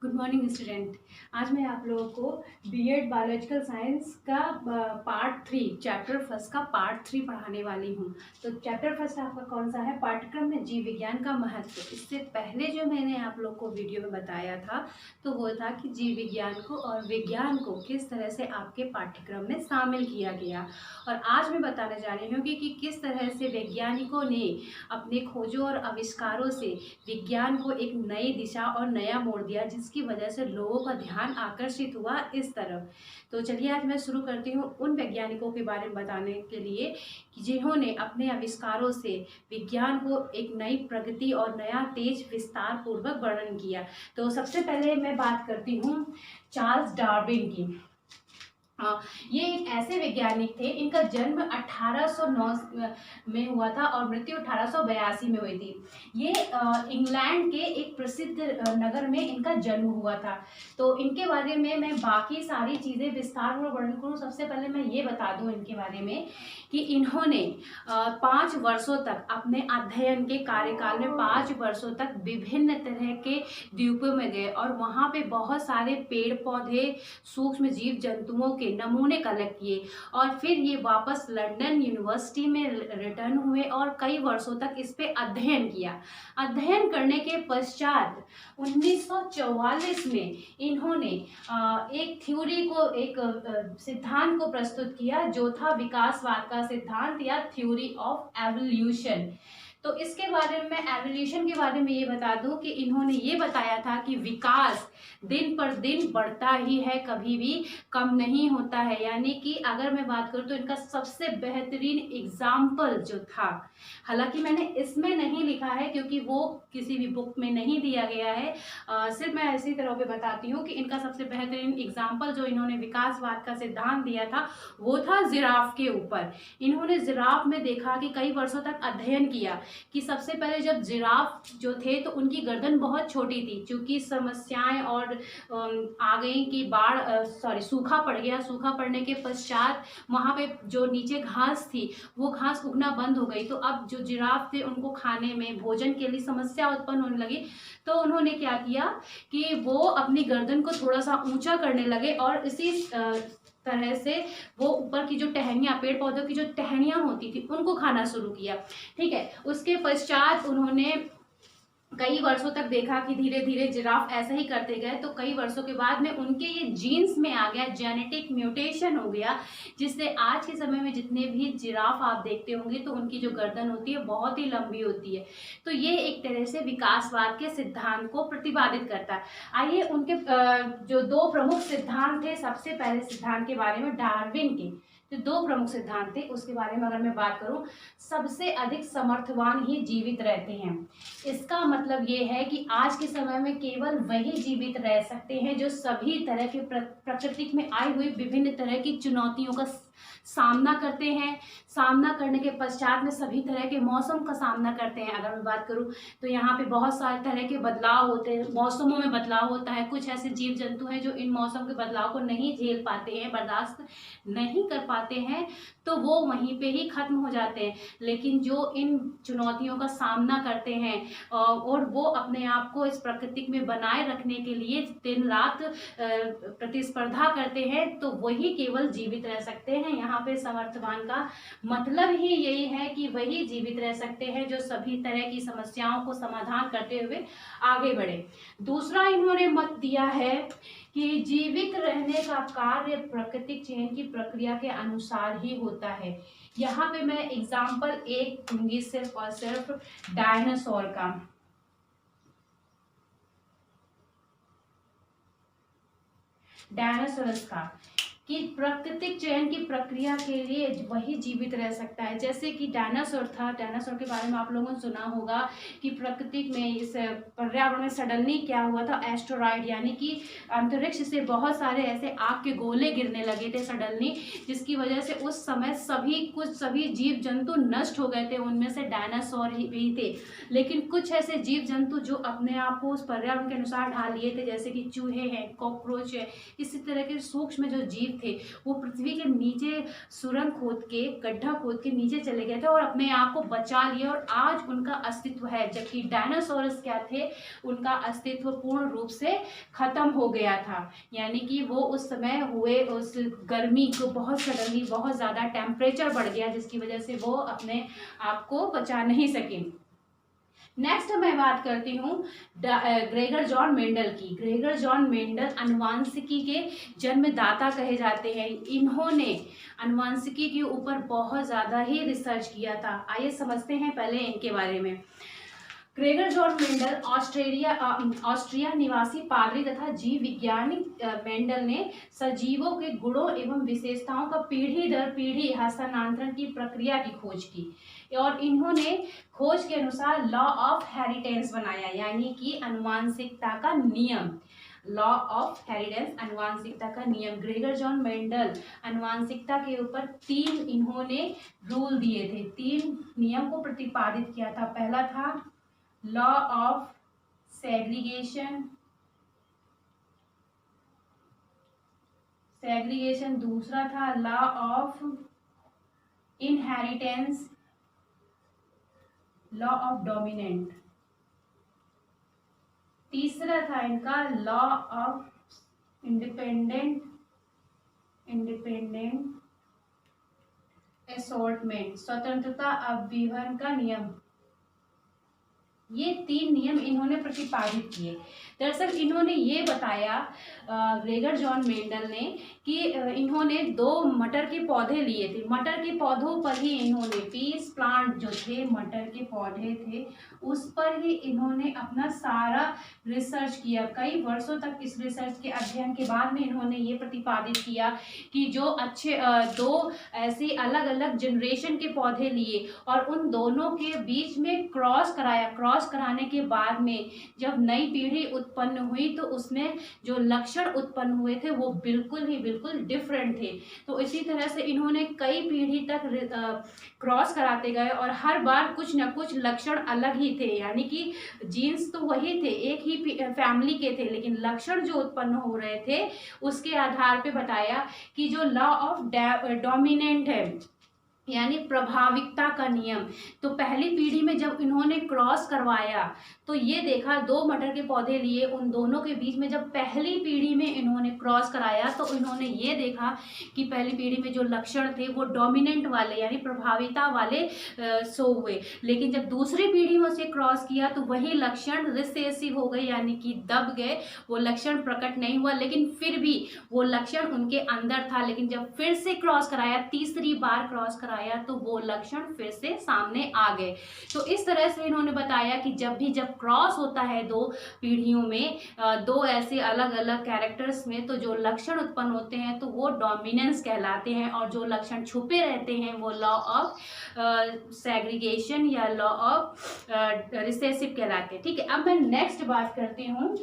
Good morning student. आज मैं आप लोगों को बीएड बायोलॉजिकल साइंस का पार्ट 3 चैप्टर फर्स्ट का पार्ट 3 पढ़ाने वाली हूँ। तो चैप्टर फर्स्ट आपका कौन सा है? पाठ्यक्रम में जीव विज्ञान का महत्व। इससे पहले जो मैंने आप लोग को वीडियो में बताया था तो वो था कि जीव विज्ञान को और विज्ञान को किस तरह से आपके पाठ्यक्रम में शामिल किया गया। और आज मैं बताने जा रही हूँ कि किस तरह से वैज्ञानिकों ने अपने खोजों और आविष्कारों से विज्ञान को एक नई दिशा और नया मोड़ दिया, जिसकी वजह से लोगों का ध्यान आकर्षित हुआ इस तरफ। तो चलिए आज मैं शुरू करती हूँ उन वैज्ञानिकों के बारे में बताने के लिए कि जिन्होंने अपने आविष्कारों से विज्ञान को एक नई प्रगति और नया तेज विस्तार पूर्वक वर्णन किया। तो सबसे पहले मैं बात करती हूँ चार्ल्स डार्विन की। ये एक ऐसे वैज्ञानिक थे, इनका जन्म 1809 में हुआ था और मृत्यु 1882 में हुई थी। ये इंग्लैंड के एक प्रसिद्ध नगर में इनका जन्म हुआ था। तो इनके बारे में मैं बाकी सारी चीज़ें विस्तार में वर्णन करूँ, सबसे पहले मैं ये बता दूँ इनके बारे में कि इन्होंने 5 वर्षों तक अपने अध्ययन के कार्यकाल में 5 वर्षों तक विभिन्न तरह के द्वीपों में गए और वहाँ पे बहुत सारे पेड़ पौधे, सूक्ष्म जीव जंतुओं के नमूने कलेक्ट किए और फिर ये वापस लंदन यूनिवर्सिटी में रिटर्न हुए और कई वर्षों तक इस पे अध्ययन किया। अध्ययन करने के पश्चात 1944 में इन्होंने एक थ्योरी को, एक सिद्धांत को प्रस्तुत किया जो था विकासवाद का सिद्धांत या थ्योरी ऑफ एवोल्यूशन। तो इसके बारे में, एवोल्यूशन के बारे में ये बता दूं कि इन्होंने ये बताया था कि विकास दिन पर दिन बढ़ता ही है, कभी भी कम नहीं होता है। यानी कि अगर मैं बात करूं तो इनका सबसे बेहतरीन एग्जाम्पल जो था, हालांकि मैंने इसमें नहीं लिखा है क्योंकि वो किसी भी बुक में नहीं दिया गया है, सिर्फ मैं ऐसी तरह पे बताती हूँ कि इनका सबसे बेहतरीन एग्जाम्पल जो इन्होंने विकासवाद का सिद्धांत दिया था वो था जिराफ के ऊपर। इन्होंने जिराफ में देखा कि कई वर्षों तक अध्ययन किया कि सबसे पहले जब जिराफ जो थे तो उनकी गर्दन बहुत छोटी थी, क्योंकि समस्याएं और आ गई कि सूखा पड़ गया। सूखा पड़ने के पश्चात वहाँ पे जो नीचे घास थी वो घास उगना बंद हो गई। तो अब जो जिराफ थे उनको खाने में, भोजन के लिए समस्या उत्पन्न होने लगी। तो उन्होंने क्या किया कि वो अपनी गर्दन को थोड़ा सा ऊंचा करने लगे और इसी तरह से वो ऊपर की जो टहनियाँ, पेड़ पौधों की जो टहनियाँ होती थी उनको खाना शुरू किया। ठीक है, उसके पश्चात उन्होंने कई वर्षों तक देखा कि धीरे धीरे जिराफ ऐसा ही करते गए। तो कई वर्षों के बाद में उनके ये जीन्स में आ गया, जेनेटिक म्यूटेशन हो गया, जिससे आज के समय में जितने भी जिराफ आप देखते होंगे तो उनकी जो गर्दन होती है बहुत ही लंबी होती है। तो ये एक तरह से विकासवाद के सिद्धांत को प्रतिपादित करता है। आइए उनके जो 2 प्रमुख सिद्धांत थे, सबसे पहले सिद्धांत के बारे में डार्विन के जो 2 प्रमुख सिद्धांत थे उसके बारे में अगर मैं बात करूं, सबसे अधिक समर्थवान ही जीवित रहते हैं। इसका मतलब ये है कि आज के समय में केवल वही जीवित रह सकते हैं जो सभी तरह के प्रकृति में आई हुई विभिन्न तरह की चुनौतियों का सामना करते हैं। सामना करने के पश्चात में सभी तरह के मौसम का सामना करते हैं। अगर मैं बात करूं तो यहाँ पे बहुत सारे तरह के बदलाव होते हैं, मौसमों में बदलाव होता है। कुछ ऐसे जीव जंतु हैं जो इन मौसम के बदलाव को नहीं झेल पाते हैं, बर्दाश्त नहीं कर पाते हैं, तो वो वहीं पे ही खत्म हो जाते हैं। लेकिन जो इन चुनौतियों का सामना करते हैं और वो अपने आप को इस प्रकृति में बनाए रखने के लिए दिन रात प्रतिस्पर्धा करते हैं, तो वही केवल जीवित रह सकते हैं। यहाँ पे समर्थवान का मतलब ही यही है कि वही जीवित रह सकते हैं जो सभी तरह की समस्याओं को समाधान करते हुए आगे बढ़े। दूसरा इन्होंने मत दिया है कि जीवित रहने का कार्य प्राकृतिक चयन की प्रक्रिया के अनुसार ही होता है। यहाँ पे मैं एग्जाम्पल एक दूंगी सिर्फ और सिर्फ डायनासोर का। डायनासोरस का कि प्राकृतिक चयन की प्रक्रिया के लिए वही जीवित रह सकता है। जैसे कि डायनासोर था, डायनासोर के बारे में आप लोगों ने सुना होगा कि प्रकृति में, इस पर्यावरण में सडनली क्या हुआ था, एस्टेरॉयड यानी कि अंतरिक्ष से बहुत सारे ऐसे आग के गोले गिरने लगे थे सडनली, जिसकी वजह से उस समय सभी जीव जंतु नष्ट हो गए थे। उनमें से डायनासोर भी थे। लेकिन कुछ ऐसे जीव जंतु जो अपने आप को उस पर्यावरण के अनुसार ढाल लिए थे, जैसे कि चूहे हैं, कॉकरोच है, इसी तरह के सूक्ष्म जो जीव थे वो पृथ्वी के नीचे सुरंग खोद के, गड्ढा खोद के नीचे चले गए थे और अपने आप को बचा लिया और आज उनका अस्तित्व है। जबकि डायनासोरस क्या थे, उनका अस्तित्व पूर्ण रूप से खत्म हो गया था। यानी कि वो उस समय हुए उस गर्मी को बहुत सडनली बहुत ज़्यादा टेम्परेचर बढ़ गया जिसकी वजह से वो अपने आप को बचा नहीं सके। नेक्स्ट मैं बात करती हूँ ग्रेगर जॉन मेंडल की। ग्रेगर जॉन मेंडल आनुवांशिकी के जन्मदाता कहे जाते हैं। इन्होंने आनुवांशिकी के ऊपर बहुत ज़्यादा ही रिसर्च किया था। आइए समझते हैं पहले इनके बारे में। ग्रेगर जॉन मेंडल ऑस्ट्रिया निवासी पादरी तथा जीव विज्ञानी मेंडल ने सजीवों के गुणों एवं विशेषताओं का पीढ़ी दर पीढ़ी हस्तांतरण की प्रक्रिया की खोज की और इन्होंने खोज के अनुसार लॉ ऑफ हेरिटेंस बनाया, यानी कि आनुवांशिकता का नियम। लॉ ऑफ हेरिटेंस, आनुवांशिकता का नियम। ग्रेगर जॉन मेंडल आनुवांशिकता के ऊपर 3 इन्होंने रूल दिए थे, 3 नियम को प्रतिपादित किया था। पहला था लॉ ऑफ सेग्रीगेशन, दूसरा था law of inheritance, law of dominant, तीसरा था इनका लॉ ऑफ इंडिपेंडेंट असॉर्टमेंट, स्वतंत्रता अभिवहन का नियम। ये 3 नियम इन्होंने प्रतिपादित किए। दरअसल इन्होंने ये बताया ग्रेगर जॉन मेंडल ने कि इन्होंने 2 मटर के पौधे लिए थे। मटर के पौधों पर ही इन्होंने पीस प्लांट जो थे, मटर के पौधे थे, उस पर ही इन्होंने अपना सारा रिसर्च किया। कई वर्षों तक इस रिसर्च के अध्ययन के बाद में इन्होंने ये प्रतिपादित किया कि जो अच्छे 2 ऐसी अलग अलग जनरेशन के पौधे लिए और उन दोनों के बीच में क्रॉस कराया। क्रॉस कराने के बाद में जब नई पीढ़ी उत्पन्न हुई तो उसमें जो लक्षण उत्पन्न हुए थे वो बिल्कुल डिफरेंट थे। तो इसी तरह से इन्होंने कई पीढ़ी तक क्रॉस कराते गए और हर बार कुछ न कुछ लक्षण अलग ही थे। यानी कि जीन्स तो वही थे, एक ही फैमिली के थे, लेकिन लक्षण जो उत्पन्न हो रहे थे उसके आधार पे बताया कि जो लॉ ऑफ डोमिनेंट है, यानी प्रभाविकता का नियम। तो पहली पीढ़ी में जब इन्होंने क्रॉस करवाया तो ये देखा 2 मटर के पौधे लिए, उन दोनों के बीच में जब पहली पीढ़ी में इन्होंने क्रॉस कराया तो इन्होंने ये देखा कि पहली पीढ़ी में जो लक्षण थे वो डोमिनेंट वाले यानी प्रभाविता वाले शो हुए। लेकिन जब दूसरी पीढ़ी में उसे क्रॉस किया तो वही लक्षण रिसेसिव हो गए, यानी कि दब गए, वो लक्षण प्रकट नहीं हुआ। लेकिन फिर भी वो लक्षण उनके अंदर था। लेकिन जब फिर से क्रॉस कराया, तीसरी बार क्रॉस कराया तो वो लक्षण फिर से सामने आ गए। तो इस तरह से इन्होंने बताया कि जब क्रॉस होता है 2 पीढ़ियों में, 2 ऐसे अलग अलग कैरेक्टर्स में, तो जो लक्षण उत्पन्न होते हैं तो वो डोमिनेंस कहलाते हैं और जो लक्षण छुपे रहते हैं वो लॉ ऑफ सेग्रीगेशन या लॉ ऑफ रिसेसिव कहलाते हैं। ठीक है, अब मैं नेक्स्ट बात करती हूँ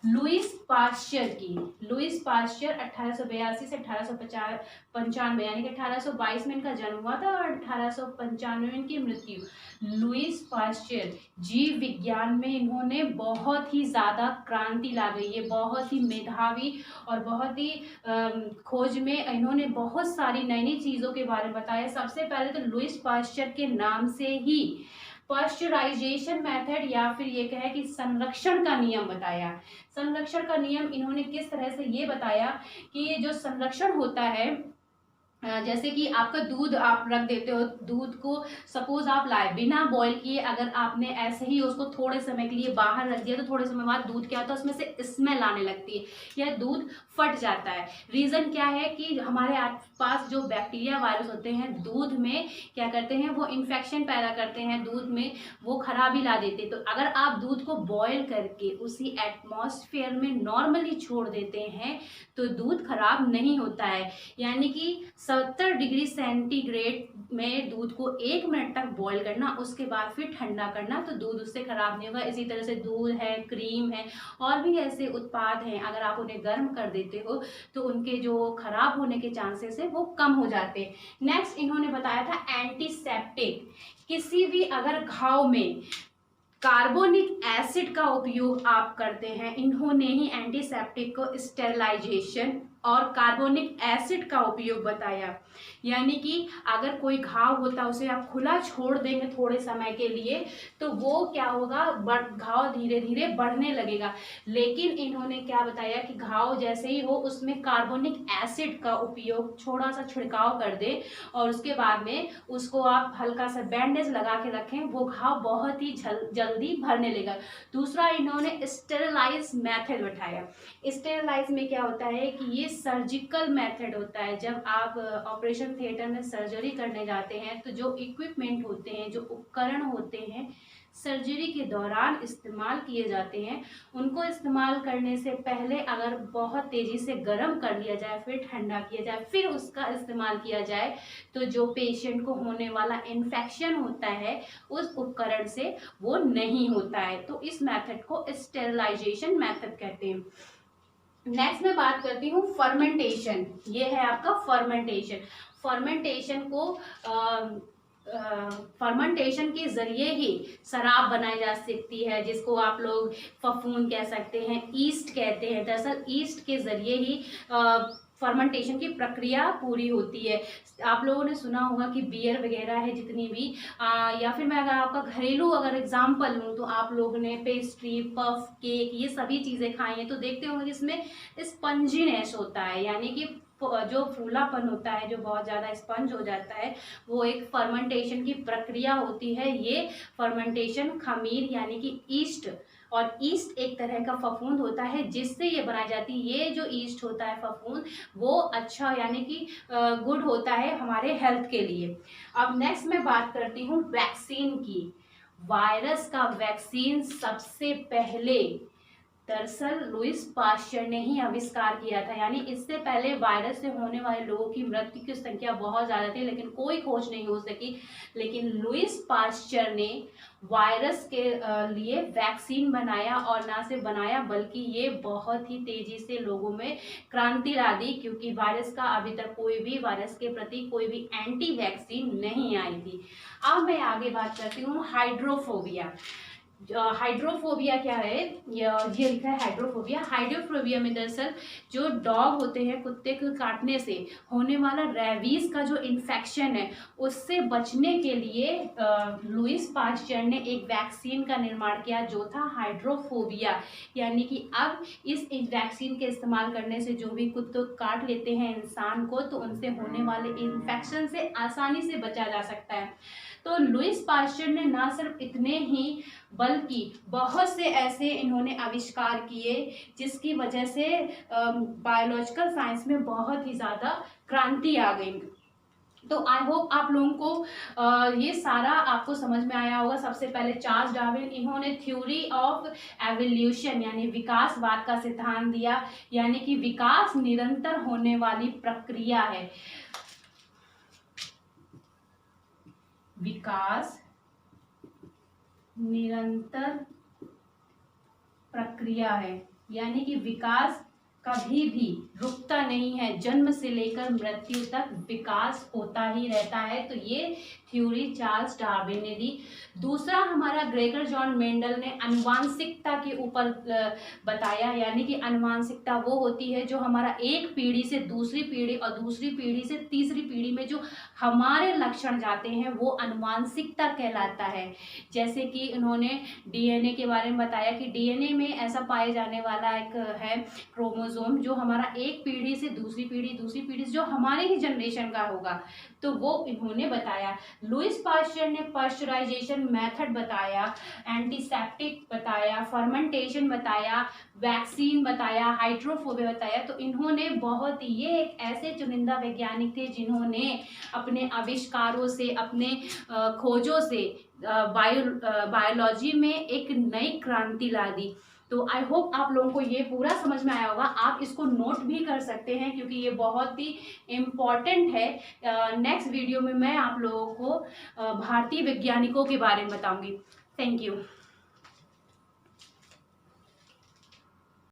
लुईस पाश्चर की। लुईस पाश्चर 1882 से 1895 यानी कि 1822 में इनका जन्म हुआ था और 1895 में इनकी मृत्यु। लुईस पाश्चर जीव विज्ञान में इन्होंने बहुत ही ज़्यादा क्रांति ला गई। ये बहुत ही मेधावी और बहुत ही खोज में इन्होंने बहुत सारी नई नई चीज़ों के बारे में बताया। सबसे पहले तो लुईस पाश्चर के नाम से ही पाश्चराइजेशन मेथड या फिर ये कहे कि संरक्षण का नियम बताया। संरक्षण का नियम इन्होंने किस तरह से ये बताया कि ये जो संरक्षण होता है, जैसे कि आपका दूध आप रख देते हो, दूध को सपोज आप लाए बिना बॉईल किए, अगर आपने ऐसे ही उसको थोड़े समय के लिए बाहर रख दिया तो थोड़े समय बाद दूध क्या होता है, उसमें से स्मेल आने लगती है या दूध फट जाता है। रीज़न क्या है कि हमारे आसपास जो बैक्टीरिया वायरस होते हैं दूध में क्या करते हैं, वो इन्फेक्शन पैदा करते हैं, दूध में वो खराबी ला देते हैं। तो अगर आप दूध को बॉयल करके उसी एटमॉस्फेयर में नॉर्मली छोड़ देते हैं तो दूध खराब नहीं होता है। यानी कि 70 डिग्री सेंटीग्रेड में दूध को 1 मिनट तक बॉईल करना, उसके बाद फिर ठंडा करना, तो दूध उससे खराब नहीं होगा। इसी तरह से दूध है, क्रीम है और भी ऐसे उत्पाद हैं, अगर आप उन्हें गर्म कर देते हो तो उनके जो खराब होने के चांसेस है वो कम हो जाते हैं। नेक्स्ट इन्होंने बताया था एंटीसेप्टिक। किसी भी अगर घाव में कार्बोनिक एसिड का उपयोग आप करते हैं, इन्होंने ही एंटीसेप्टिक को स्टेरिलाइजेशन और कार्बोनिक एसिड का उपयोग बताया। यानी कि अगर कोई घाव होता है उसे आप खुला छोड़ देंगे थोड़े समय के लिए तो वो क्या होगा, घाव धीरे धीरे बढ़ने लगेगा। लेकिन इन्होंने क्या बताया कि घाव जैसे ही हो उसमें कार्बोनिक एसिड का उपयोग थोड़ा सा छिड़काव कर दे और उसके बाद में उसको आप हल्का सा बैंडेज लगा के रखें, वो घाव बहुत ही जल्दी भरने लगेगा। दूसरा इन्होंने स्टेरिलाइज मेथड बताया। स्टेरिलाइज में क्या होता है कि ये सर्जिकल मेथड होता है। जब आप ऑपरेशन थिएटर में सर्जरी करने जाते हैं तो जो इक्विपमेंट होते हैं, जो उपकरण होते हैं सर्जरी के दौरान इस्तेमाल किए जाते हैं, उनको इस्तेमाल करने से पहले अगर बहुत तेज़ी से गर्म कर लिया जाए, फिर ठंडा किया जाए, फिर उसका इस्तेमाल किया जाए तो जो पेशेंट को होने वाला इन्फेक्शन होता है उस उपकरण से वो नहीं होता है। तो इस मेथड को स्टेरिलाइजेशन मेथड कहते हैं। नेक्स्ट मैं बात करती हूँ फर्मेंटेशन। ये है आपका फर्मेंटेशन। फर्मेंटेशन को फर्मेंटेशन के जरिए ही शराब बनाई जा सकती है, जिसको आप लोग फफूंद कह सकते हैं, ईस्ट कहते हैं। दरअसल ईस्ट के जरिए ही फर्मेंटेशन की प्रक्रिया पूरी होती है। आप लोगों ने सुना होगा कि बियर वगैरह है जितनी भी या फिर मैं अगर आपका घरेलू अगर एग्जांपल लूँ तो आप लोगों ने पेस्ट्री, पफ, केक ये सभी चीज़ें खाई हैं तो देखते होंगे इसमें स्पंजीनेस होता है, यानी कि जो फूलापन होता है, जो बहुत ज़्यादा स्पंज हो जाता है, वो एक फर्मेंटेशन की प्रक्रिया होती है। ये फर्मेंटेशन खमीर यानी कि ईस्ट, और ईस्ट एक तरह का फफूंद होता है जिससे ये बनाई जाती है। ये जो ईस्ट होता है फफूंद वो अच्छा यानी कि गुड होता है हमारे हेल्थ के लिए। अब नेक्स्ट मैं बात करती हूँ वैक्सीन की। वायरस का वैक्सीन सबसे पहले दरअसल लुईस पाश्चर ने ही आविष्कार किया था। यानी इससे पहले वायरस से होने वाले लोगों की मृत्यु की संख्या बहुत ज़्यादा थी लेकिन कोई खोज नहीं हो सकी। लेकिन लुईस पाश्चर ने वायरस के लिए वैक्सीन बनाया, और ना सिर्फ बनाया बल्कि ये बहुत ही तेज़ी से लोगों में क्रांति ला दी, क्योंकि वायरस का अभी तक कोई भी वायरस के प्रति कोई भी एंटी वैक्सीन नहीं आई थी। अब मैं आगे बात करती हूँ हाइड्रोफोबिया। हाइड्रोफोबिया क्या है, ये लिखा है हाइड्रोफोबिया। हाइड्रोफोबिया में दरअसल जो डॉग होते हैं, कुत्ते को काटने से होने वाला रेबीज का जो इन्फेक्शन है उससे बचने के लिए लुईस पाश्चर ने एक वैक्सीन का निर्माण किया जो था हाइड्रोफोबिया। यानी कि अब इस वैक्सीन के इस्तेमाल करने से जो भी कुत्ते काट लेते हैं इंसान को तो उनसे होने वाले इन्फेक्शन से आसानी से बचा जा सकता है। तो लुईस पाश्चर ने ना सिर्फ इतने ही बल्कि बहुत से ऐसे इन्होंने आविष्कार किए जिसकी वजह से बायोलॉजिकल साइंस में बहुत ही ज़्यादा क्रांति आ गई। तो आई होप आप लोगों को ये सारा आपको समझ में आया होगा। सबसे पहले चार्ल्स डार्विन, इन्होंने थ्योरी ऑफ एवोल्यूशन यानी विकासवाद का सिद्धांत दिया, यानी कि विकास निरंतर होने वाली प्रक्रिया है। विकास निरंतर प्रक्रिया है, यानी कि विकास कभी भी रुकता नहीं है, जन्म से लेकर मृत्यु तक विकास होता ही रहता है। तो ये थ्योरी चार्ल्स डार्विन ने दी। दूसरा हमारा ग्रेगर जॉन मेंडल ने आनुवांशिकता के ऊपर बताया, यानी कि आनुवांशिकता वो होती है जो हमारा एक पीढ़ी से दूसरी पीढ़ी और दूसरी पीढ़ी से तीसरी पीढ़ी में जो हमारे लक्षण जाते हैं वो आनुवांशिकता कहलाता है। जैसे कि उन्होंने डीएनए के बारे में बताया कि डीएनए में ऐसा पाए जाने वाला एक है क्रोमोसोम जो हमारा एक पीढ़ी से दूसरी पीढ़ी से जो हमारे ही जनरेशन का होगा, तो वो इन्होंने बताया। लुईस पाश्चर ने पाश्चराइजेशन मेथड बताया, एंटीसेप्टिक बताया, फर्मेंटेशन बताया, वैक्सीन बताया, हाइड्रोफोबिया बताया। तो इन्होंने बहुत, ये एक ऐसे चुनिंदा वैज्ञानिक थे जिन्होंने अपने आविष्कारों से, अपने खोजों से बायोलॉजी में एक नई क्रांति ला दी। तो आई होप आप लोगों को ये पूरा समझ में आया होगा। आप इसको नोट भी कर सकते हैं क्योंकि ये बहुत ही इम्पॉर्टेंट है। नेक्स्ट वीडियो में मैं आप लोगों को भारतीय वैज्ञानिकों के बारे में बताऊंगी। Thank you.